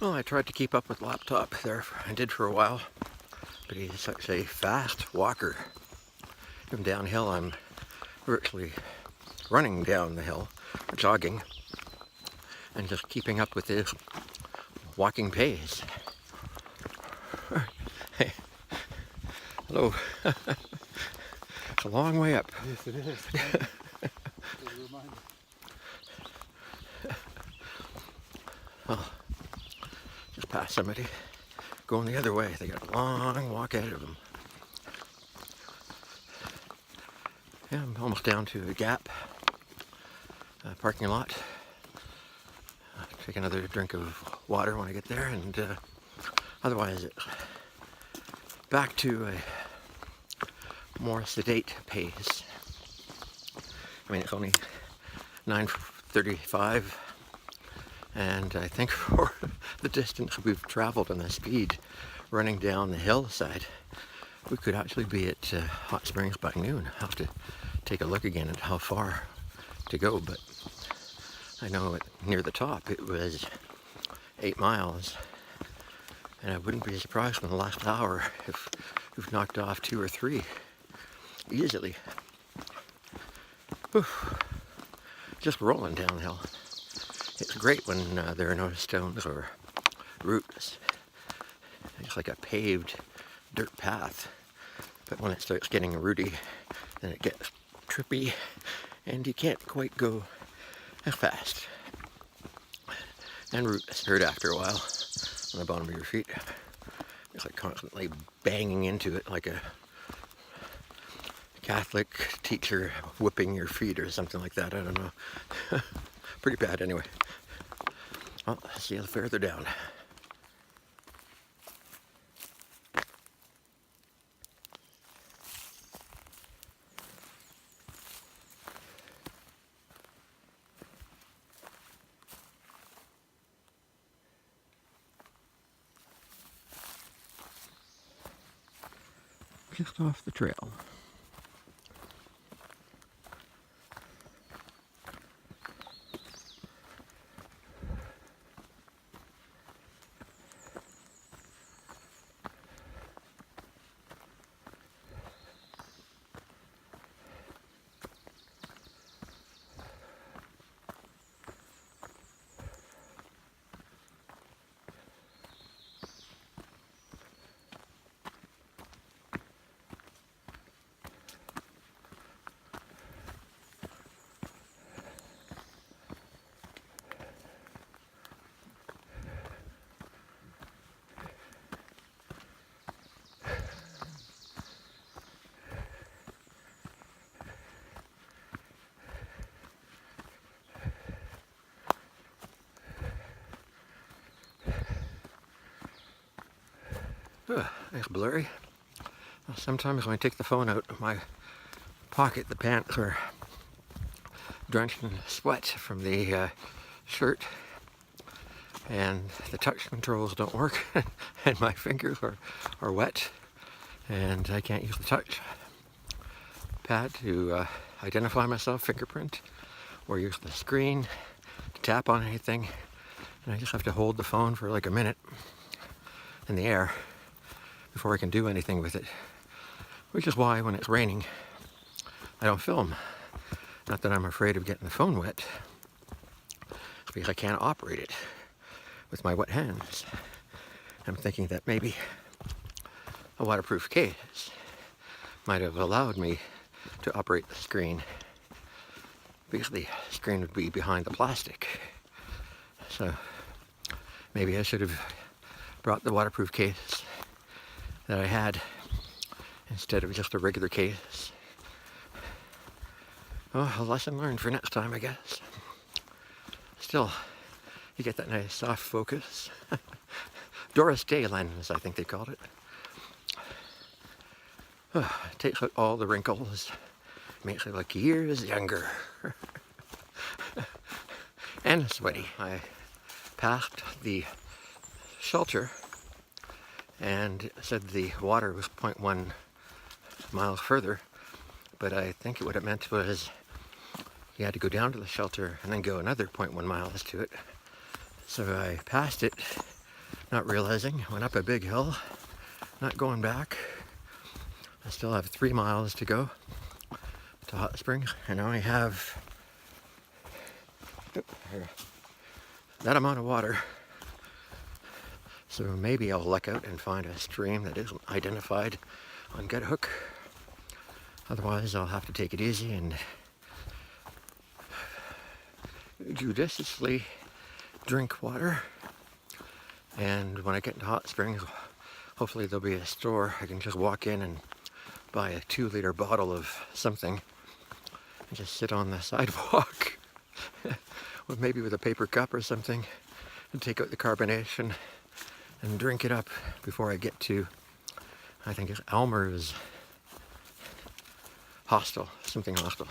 Well, I tried to keep up with laptop there. I did for a while, but he's such a fast walker. Even downhill, I'm virtually running down the hill, jogging, and just keeping up with his walking pace. Hey, hello. It's a long way up. Yes, it is. Well, just past somebody going the other way. They got a long walk ahead of them. Yeah, I'm almost down to a Gap parking lot. Take another drink of water when I get there, and otherwise back to a more sedate pace. I mean, it's only 9:35, and I think for the distance we've traveled and the speed running down the hillside, we could actually be at Hot Springs by noon. I'll have to take a look again at how far to go, but I know near the top it was 8 miles, and I wouldn't be surprised in the last hour if we've knocked off 2 or 3 easily. Whew. Just rolling downhill. It's great when there are no stones or roots. It's like a paved dirt path. But when it starts getting rooty, then it gets trippy, and you can't quite go as fast. And roots hurt after a while on the bottom of your feet. It's like constantly banging into it like a Catholic teacher whipping your feet or something like that. I don't know. Pretty bad anyway. Well, see you further down. Just off the trail. It's blurry. Sometimes when I take the phone out of my pocket, the pants are drenched in sweat from the shirt, and the touch controls don't work, and my fingers are wet, and I can't use the touch pad to identify myself, fingerprint, or use the screen to tap on anything, and I just have to hold the phone for like a minute in the air before I can do anything with it, which is why when it's raining I don't film. Not that I'm afraid of getting the phone wet, it's because I can't operate it with my wet hands. I'm thinking that maybe a waterproof case might have allowed me to operate the screen, because the screen would be behind the plastic. So maybe I should have brought the waterproof case that I had instead of just a regular case. Oh, a lesson learned for next time, I guess. Still, you get that nice soft focus. Doris Day lens, I think they called it. It takes out all the wrinkles, makes it look years younger. And sweaty. I passed the shelter and it said the water was 0.1 miles further, but I think what it meant was you had to go down to the shelter and then go another 0.1 miles to it. So I passed it not realizing I went up a big hill, not going back. I still have 3 miles to go to Hot Springs, and I only have that amount of water. So maybe I'll luck out and find a stream that isn't identified on GetHook. Otherwise, I'll have to take it easy and judiciously drink water. And when I get into Hot Springs, hopefully there'll be a store I can just walk in and buy a 2-liter bottle of something and just sit on the sidewalk with maybe with a paper cup or something and take out the carbonation and drink it up before I get to, I think it's Elmer's Hostel, something hostel.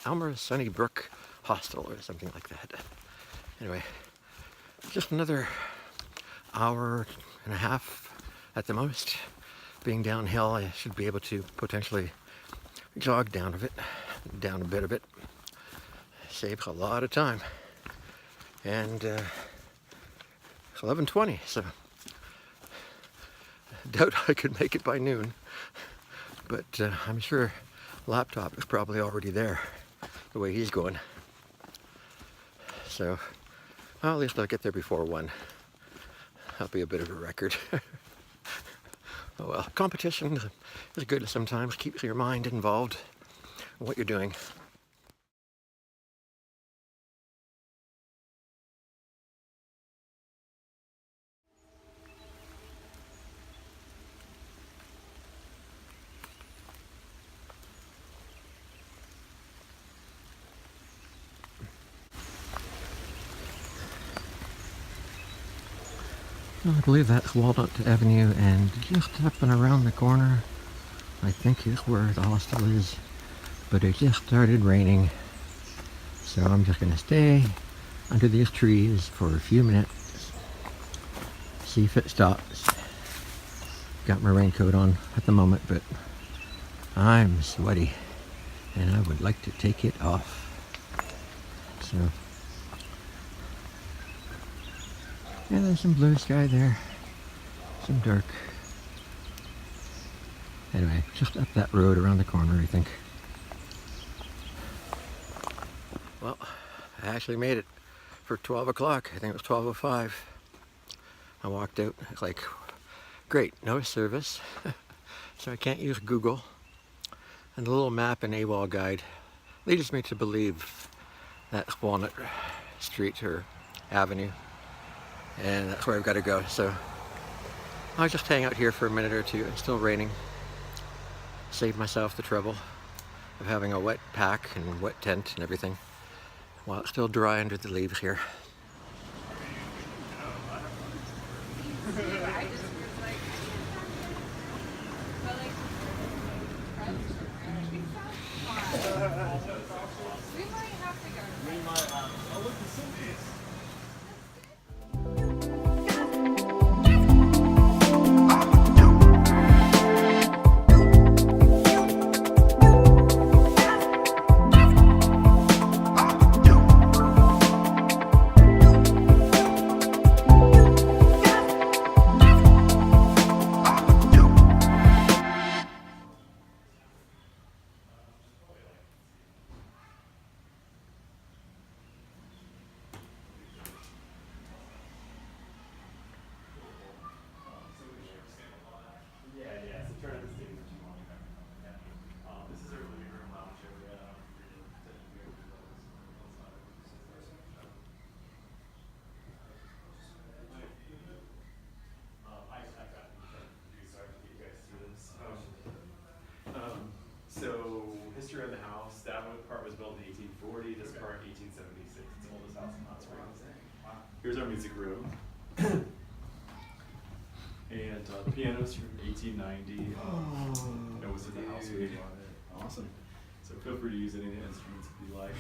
Elmer's Sunnybrook Hostel or something like that. Anyway, just another hour and a half at the most. Being downhill, I should be able to potentially jog down a bit of it. Saves a lot of time. And it's 11:20, so I doubt I could make it by noon. But I'm sure laptop is probably already there, the way he's going. So, well, at least I'll get there before 1. That'll be a bit of a record. Oh well, competition is good sometimes. Keeps your mind involved in what you're doing. I believe that's Walnut Avenue, and just up and around the corner, I think is where the hostel is. But it just started raining, so I'm just going to stay under these trees for a few minutes, see if it stops. Got my raincoat on at the moment, but I'm sweaty, and I would like to take it off. So, yeah, there's some blue sky there, some dark. Anyway, just up that road around the corner, I think. Well, I actually made it for 12 o'clock. I think it was 12:05. I walked out, it's like, great, no service. So I can't use Google. And the little map and AWOL guide leads me to believe that's Walnut Street or Avenue. And that's where I've got to go. So I'll just hang out here for a minute or two. It's still raining. Save myself the trouble of having a wet pack and wet tent and everything while it's still dry under the leaves here. So, history of the house, that part was built in 1840, this part 1876. It's the oldest house in Hot Springs. Here's our music room. And the piano's from 1890. It was in the house when we bought it. Awesome. So feel free to use any of the instruments if you like.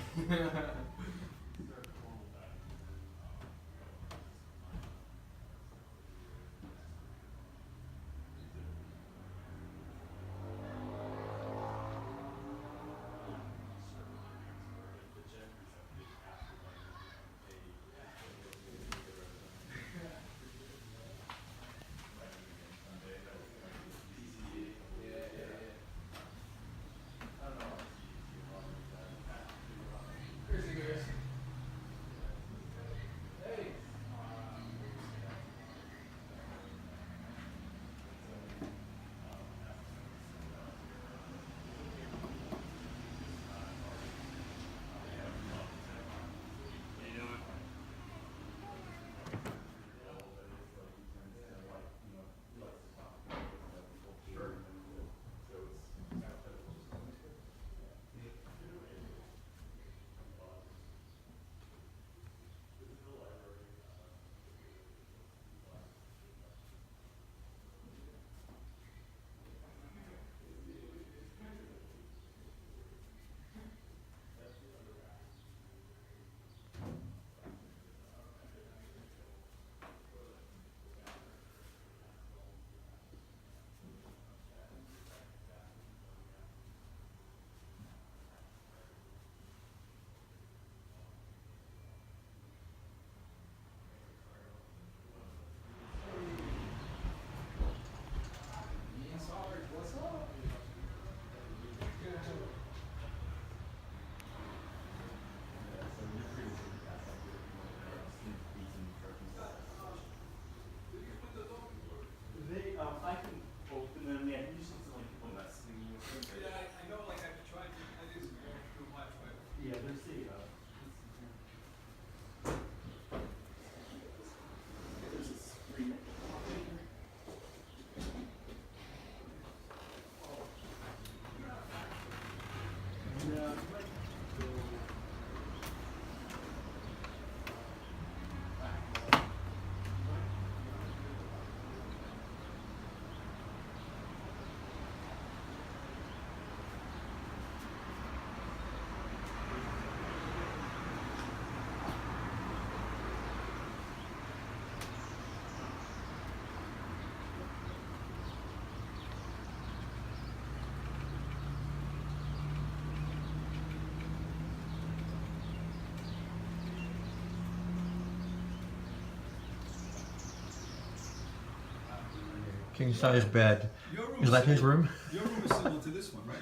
king size bed. Your room Is that his room? Your room is similar to this one, right?